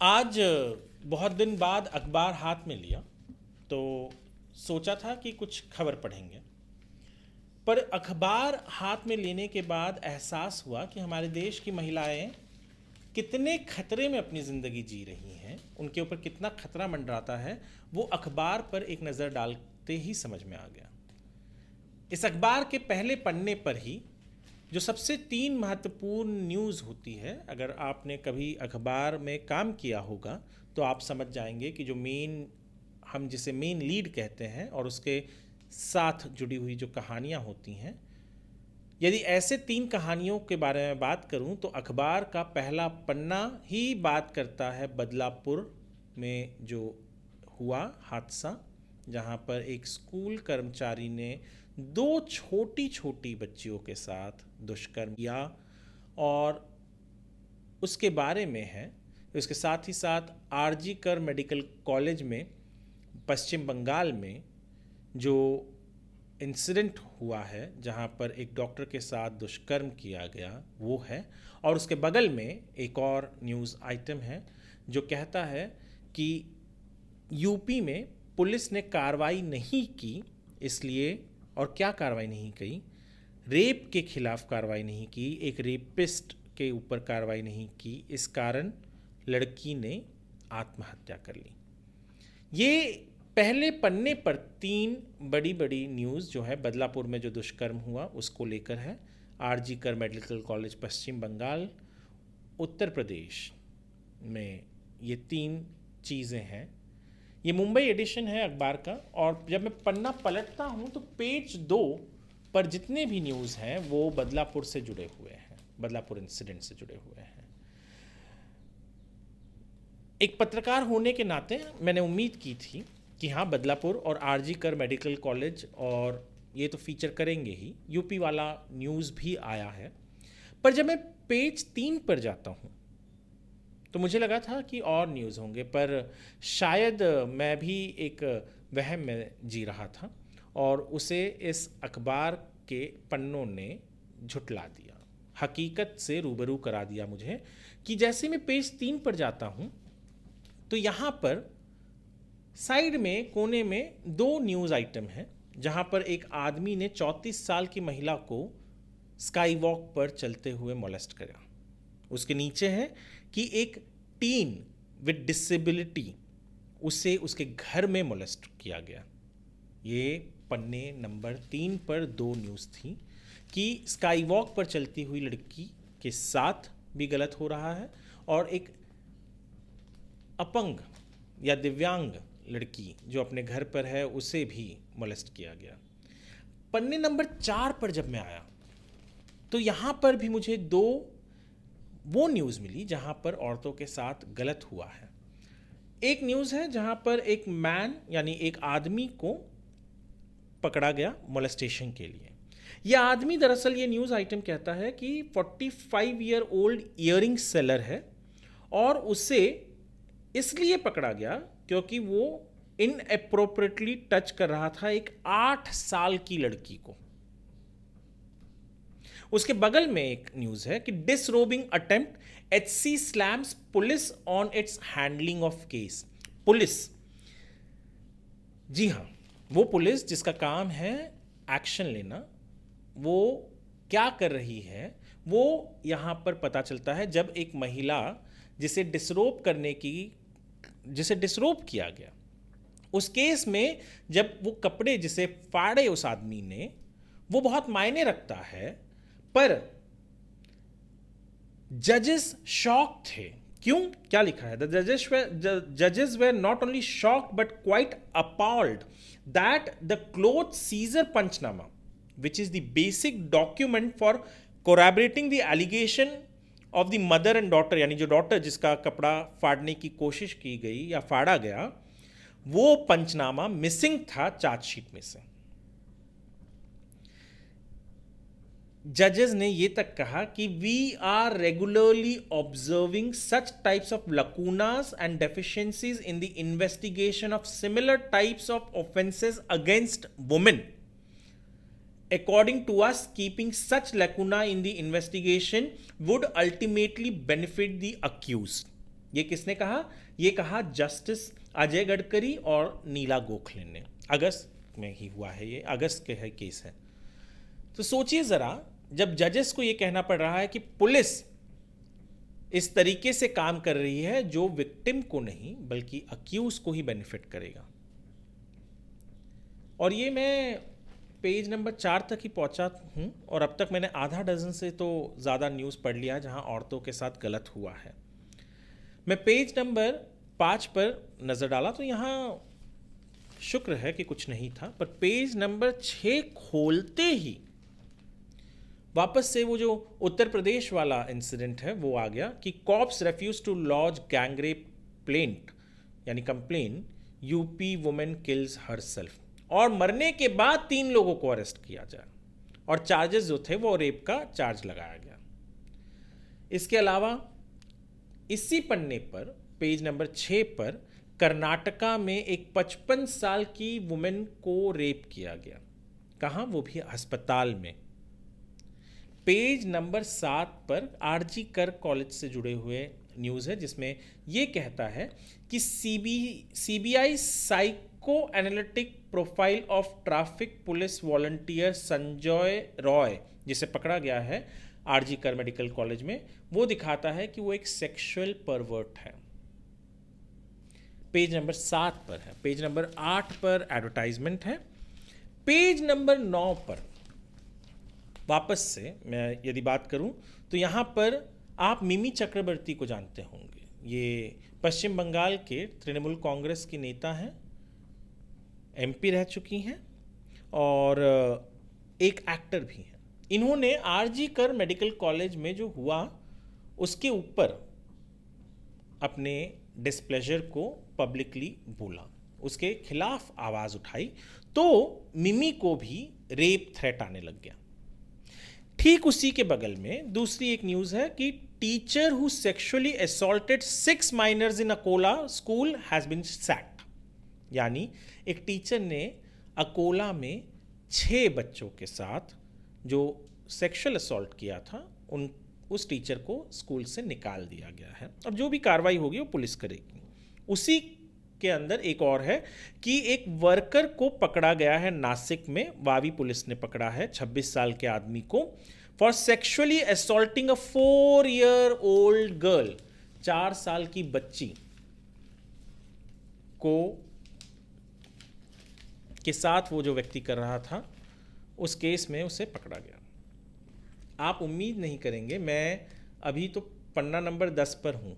आज बहुत दिन बाद अखबार हाथ में लिया तो सोचा था कि कुछ खबर पढ़ेंगे। पर अखबार हाथ में लेने के बाद एहसास हुआ कि हमारे देश की महिलाएं कितने खतरे में अपनी ज़िंदगी जी रही हैं, उनके ऊपर कितना खतरा मंडराता है, वो अखबार पर एक नज़र डालते ही समझ में आ गया। इस अखबार के पहले पन्ने पर ही जो सबसे तीन महत्वपूर्ण न्यूज़ होती है, अगर आपने कभी अखबार में काम किया होगा तो आप समझ जाएंगे कि जो मेन, हम जिसे मेन लीड कहते हैं और उसके साथ जुड़ी हुई जो कहानियाँ होती हैं, यदि ऐसे तीन कहानियों के बारे में बात करूं तो अखबार का पहला पन्ना ही बात करता है बदलापुर में जो हुआ हादसा, जहां पर एक स्कूल कर्मचारी ने दो छोटी छोटी बच्चियों के साथ दुष्कर्म किया। और उसके बारे में है, उसके साथ ही साथ आरजी कर मेडिकल कॉलेज में पश्चिम बंगाल में जो इंसिडेंट हुआ है, जहां पर एक डॉक्टर के साथ दुष्कर्म किया गया, वो है। और उसके बगल में एक और न्यूज़ आइटम है जो कहता है कि यूपी में पुलिस ने कार्रवाई नहीं की, इसलिए, और क्या कार्रवाई नहीं की, रेप के खिलाफ कार्रवाई नहीं की, एक रेपिस्ट के ऊपर कार्रवाई नहीं की, इस कारण लड़की ने आत्महत्या कर ली। ये पहले पन्ने पर तीन बड़ी बड़ी न्यूज़ जो है, बदलापुर में जो दुष्कर्म हुआ उसको लेकर है, आरजी कर मेडिकल कॉलेज पश्चिम बंगाल, उत्तर प्रदेश में ये तीन चीज़ें हैं। ये मुंबई एडिशन है अखबार का, और जब मैं पन्ना पलटता हूँ तो पेज 2 पर जितने भी न्यूज़ हैं वो बदलापुर से जुड़े हुए हैं, बदलापुर इंसिडेंट से जुड़े हुए हैं। एक पत्रकार होने के नाते मैंने उम्मीद की थी कि हाँ, बदलापुर और आरजी कर मेडिकल कॉलेज और ये तो फीचर करेंगे ही, यूपी वाला न्यूज़ भी आया है। पर जब मैं पेज 3 पर जाता हूँ तो मुझे लगा था कि और न्यूज़ होंगे, पर शायद मैं भी एक वहम में जी रहा था और उसे इस अखबार के पन्नों ने झुटला दिया, हकीकत से रूबरू करा दिया मुझे। कि जैसे मैं पेज 3 पर जाता हूँ तो यहाँ पर साइड में कोने में दो न्यूज़ आइटम हैं, जहाँ पर एक आदमी ने 34 साल की महिला को स्काई वॉक पर चलते हुए मोलेस्ट करा। उसके नीचे है कि एक टीन विद डिसेबिलिटी, उसे उसके घर में मोलेस्ट किया गया। ये पन्ने नंबर 3 पर दो न्यूज़ थी कि स्काई वॉक पर चलती हुई लड़की के साथ भी गलत हो रहा है और एक अपंग या दिव्यांग लड़की जो अपने घर पर है उसे भी मोलेस्ट किया गया। पन्ने नंबर 4 पर जब मैं आया तो यहाँ पर भी मुझे दो वो न्यूज़ मिली जहाँ पर औरतों के साथ गलत हुआ है। एक न्यूज़ है जहाँ पर एक मैन यानी एक आदमी को पकड़ा गया मोलेस्टेशन के लिए। यह आदमी, दरअसल ये न्यूज़ आइटम कहता है कि 45 ईयर ओल्ड ईयरिंग सेलर है और उसे इसलिए पकड़ा गया क्योंकि वो इनएप्रोप्रिएटली टच कर रहा था एक 8 साल की लड़की को। उसके बगल में एक न्यूज़ है कि disrobing attempt, HC slams police on its handling of case. Police, जी हाँ, वो पुलिस जिसका काम है एक्शन लेना, वो क्या कर रही है वो यहाँ पर पता चलता है जब एक महिला जिसे डिसरोब किया गया, उस केस में जब वो कपड़े जिसे फाड़े उस आदमी ने, वो बहुत मायने रखता है। पर जजेस शॉक थे। क्यों? क्या लिखा है? द जजेस were not only shocked but quite appalled that the cloth seizure panchnama, which is the basic document for corroborating the allegation of the mother and daughter, यानी जो डॉटर जिसका कपड़ा फाड़ने की कोशिश की गई या फाड़ा गया, वो पंचनामा मिसिंग था चार्जशीट में से। जजेस ने ये तक कहा कि we are regularly observing such types of lacunas and deficiencies in the investigation of similar types of offences against women. According to us, keeping such lacuna in the investigation would ultimately benefit the accused. ये किसने कहा? ये कहा justice Ajay Gadkari और नीला गोखले ने। अगस्त में ही हुआ है, ये अगस्त के है केस है। तो सोचिए ज़रा, जब जजेस को ये कहना पड़ रहा है कि पुलिस इस तरीके से काम कर रही है जो विक्टिम को नहीं बल्कि अक्यूज को ही बेनिफिट करेगा। और ये मैं पेज नंबर 4 तक ही पहुंचा हूं और अब तक मैंने आधा डजन से तो ज़्यादा न्यूज़ पढ़ लिया जहां औरतों के साथ गलत हुआ है। मैं पेज नंबर 5 पर नज़र डाला तो यहाँ शुक्र है कि कुछ नहीं था, पर पेज नंबर 6 खोलते ही वापस से वो जो उत्तर प्रदेश वाला इंसिडेंट है वो आ गया कि cops refuse to lodge gangrape plaint यानी complain, UP women kills herself, और मरने के बाद 3 लोगों को अरेस्ट किया जाए और चार्जेस जो थे वो रेप का चार्ज लगाया गया। इसके अलावा इसी पन्ने पर पेज नंबर 6 पर कर्नाटका में एक 55 साल की वुमेन को रेप किया गया। कहाँ? वो भी अस्पताल में। पेज नंबर 7 पर आरजी कर कॉलेज से जुड़े हुए न्यूज़ है जिसमें ये कहता है कि CBI psycho analytic profile of traffic police volunteer Sanjay Roy, जिसे पकड़ा गया है आरजी कर मेडिकल कॉलेज में, वो दिखाता है कि वो एक सेक्सुअल परवर्ट है। पेज नंबर 7 पर है। पेज नंबर 8 पर एडवर्टाइजमेंट है। पेज नंबर 9 पर वापस से मैं यदि बात करूं तो यहाँ पर आप मिमी चक्रवर्ती को जानते होंगे। ये पश्चिम बंगाल के तृणमूल कांग्रेस की नेता हैं, एमपी रह चुकी हैं और एक एक्टर भी हैं। इन्होंने आरजी कर मेडिकल कॉलेज में जो हुआ उसके ऊपर अपने डिस्प्लेजर को पब्लिकली बोला, उसके खिलाफ आवाज़ उठाई, तो मिमी को भी रेप थ्रेट आने लग गया। ठीक उसी के बगल में दूसरी एक न्यूज़ है कि teacher who sexually assaulted 6 minors in Akola school has been sacked, यानी एक टीचर ने अकोला में 6 बच्चों के साथ जो सेक्सुअल असॉल्ट किया था उस टीचर को स्कूल से निकाल दिया गया है। अब जो भी कार्रवाई होगी वो पुलिस करेगी। उसी के अंदर एक और है कि एक वर्कर को पकड़ा गया है नासिक में, वावी पुलिस ने पकड़ा है 26 साल के आदमी को for sexually assaulting a 4-year-old girl. 4 साल की बच्ची को के साथ वो जो व्यक्ति कर रहा था, उस केस में उसे पकड़ा गया। आप उम्मीद नहीं करेंगे, मैं अभी तो पन्ना नंबर 10 पर हूं।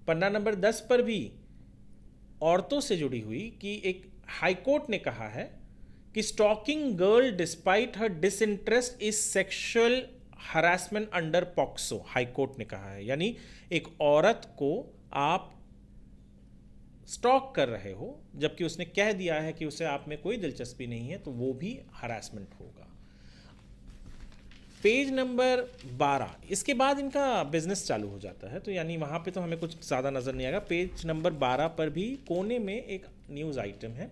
पन्ना नंबर 10 पर भी औरतों से जुड़ी हुई कि एक हाईकोर्ट ने कहा है कि stalking girl despite her disinterest is sexual harassment under POCSO, high court ने कहा है। यानी एक औरत को आप स्टॉक कर रहे हो जबकि उसने कह दिया है कि उसे आप में कोई दिलचस्पी नहीं है, तो वो भी हरासमेंट होगा। पेज नंबर 12, इसके बाद इनका बिजनेस चालू हो जाता है, तो यानी वहाँ पे तो हमें कुछ ज़्यादा नज़र नहीं आएगा। पेज नंबर 12 पर भी कोने में एक न्यूज़ आइटम है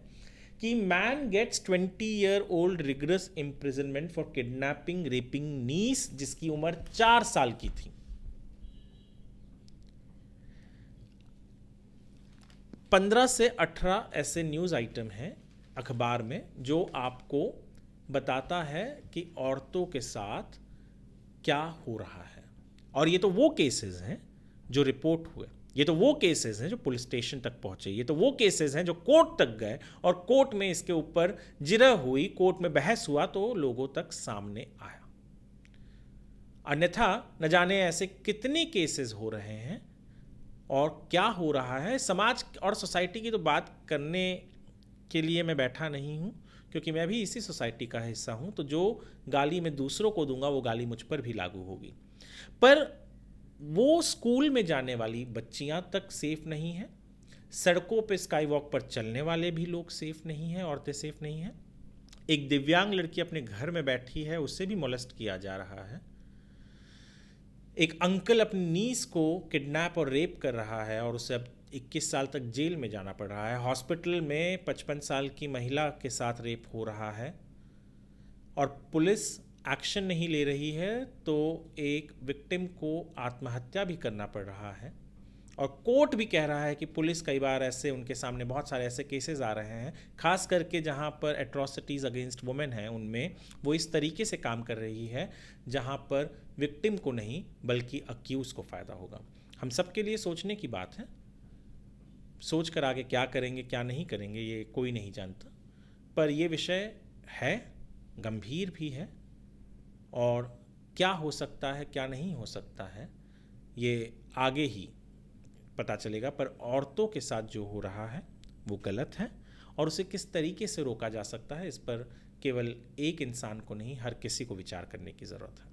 कि man gets 20-year-old rigorous imprisonment for kidnapping raping niece, जिसकी उम्र 4 साल की थी। 15 से 18 ऐसे न्यूज़ आइटम हैं अखबार में जो आपको बताता है कि औरतों के साथ क्या हो रहा है। और ये तो वो केसेस हैं जो रिपोर्ट हुए, ये तो वो केसेस हैं जो पुलिस स्टेशन तक पहुंचे, ये तो वो केसेस हैं जो कोर्ट तक गए और कोर्ट में इसके ऊपर जिरह हुई, कोर्ट में बहस हुआ तो लोगों तक सामने आया। अन्यथा न जाने ऐसे कितने केसेस हो रहे हैं और क्या हो रहा है। समाज और सोसाइटी की तो बात करने के लिए मैं बैठा नहीं हूँ, क्योंकि मैं भी इसी सोसाइटी का हिस्सा हूँ, तो जो गाली मैं दूसरों को दूंगा वो गाली मुझ पर भी लागू होगी। पर वो स्कूल में जाने वाली बच्चियाँ तक सेफ नहीं हैं, सड़कों पे स्काई वॉक पर चलने वाले भी लोग सेफ नहीं हैं, औरतें सेफ नहीं हैं। एक दिव्यांग लड़की अपने घर में बैठी है, उससे भी मोलेस्ट किया जा रहा है। एक अंकल अपनी नीस को किडनैप और रेप कर रहा है और उसे अब 21 साल तक जेल में जाना पड़ रहा है। हॉस्पिटल में 55 साल की महिला के साथ रेप हो रहा है और पुलिस एक्शन नहीं ले रही है, तो एक विक्टिम को आत्महत्या भी करना पड़ रहा है। और कोर्ट भी कह रहा है कि पुलिस कई बार ऐसे उनके सामने बहुत सारे ऐसे केसेस आ रहे हैं, खास करके जहां पर एट्रॉसिटीज़ अगेंस्ट वुमेन हैं उनमें वो इस तरीके से काम कर रही है जहां पर विक्टिम को नहीं बल्कि अक्यूज़ को फ़ायदा होगा। हम सब के लिए सोचने की बात है, सोच कर आगे क्या करेंगे क्या नहीं करेंगे ये कोई नहीं जानता, पर ये विषय है, गंभीर भी है, और क्या हो सकता है क्या नहीं हो सकता है ये आगे ही पता चलेगा। पर औरतों के साथ जो हो रहा है वो गलत है, और उसे किस तरीके से रोका जा सकता है इस पर केवल एक इंसान को नहीं हर किसी को विचार करने की ज़रूरत है।